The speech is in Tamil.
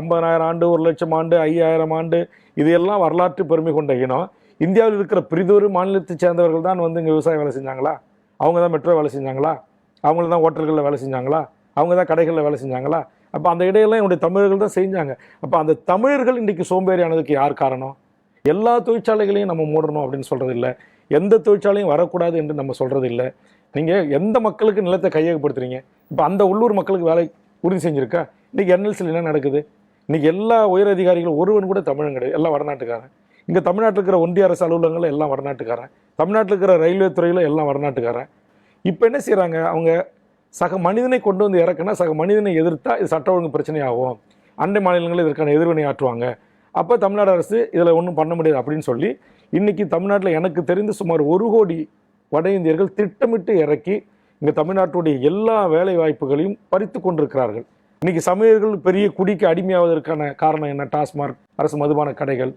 50,000 ஆண்டு, 1,00,000 ஆண்டு, 5,000 ஆண்டு, இதையெல்லாம் வரலாற்று பெருமை கொண்ட இனம். இந்தியாவில் இருக்கிற பிரிதொரு மாநிலத்தை சேர்ந்தவர்கள் தான் வந்து இங்கே விவசாய வேலை செஞ்சாங்களா? அவங்க தான் மெட்ரோ வேலை செஞ்சாங்களா? அவங்க தான் ஹோட்டல்களில் வேலை செஞ்சாங்களா? அவங்க தான் கடைகளில் வேலை செஞ்சாங்களா? அப்போ அந்த இடையெல்லாம் என்னுடைய தமிழர்கள் தான் செஞ்சாங்க. அப்போ அந்த தமிழர்கள் இன்றைக்கி சோம்பேறியானதுக்கு யார் காரணம்? எல்லா தொழிற்சாலைகளையும் நம்ம மூடணும் அப்படின்னு சொல்கிறது இல்லை, எந்த தொழிற்சாலையும் வரக்கூடாது என்று நம்ம சொல்கிறது இல்லை. நீங்கள் எந்த மக்களுக்கு நிலத்தை கையகப்படுத்துறீங்க? இப்போ அந்த உள்ளூர் மக்களுக்கு வேலை உறுதி செஞ்சுருக்கா? இன்றைக்கி என்எல்சியில் என்ன நடக்குது? இன்றைக்கி எல்லா உயர் அதிகாரிகளும் ஒருவன் கூட தமிழன் கிடையாது, எல்லாம் வடநாட்டுக்காரன். இங்கே தமிழ்நாட்டில் இருக்கிற ஒன்றிய அரசு அலுவலகங்கள் எல்லாம் வடநாட்டுக்காரன். தமிழ்நாட்டில் இருக்கிற ரயில்வே துறையில் எல்லாம் வடநாட்டுக்காரன். இப்போ என்ன செய்கிறாங்க? அவங்க சக மனிதனை கொண்டு வந்து இறக்குனா சக மனிதனை எதிர்த்தா இது சட்ட ஒழுங்கு பிரச்சனையாகும், அண்டை மாநிலங்களில் இதற்கான எதிர்வினை ஆற்றுவாங்க, அப்போ தமிழ்நாடு அரசு இதில் ஒன்றும் பண்ண முடியாது அப்படின்னு சொல்லி இன்றைக்கி தமிழ்நாட்டில் எனக்கு தெரிந்து சுமார் 1 கோடி வட இந்தியர்கள் திட்டமிட்டு இறக்கி இங்கே தமிழ்நாட்டுடைய எல்லா வேலை வாய்ப்புகளையும் பறித்து கொண்டிருக்கிறார்கள். இன்றைக்கி சமையர்கள் பெரிய குடிக்கு அடிமையாவதற்கான காரணம் என்ன? டாஸ்மாக், அரசு மதுபான கடைகள்,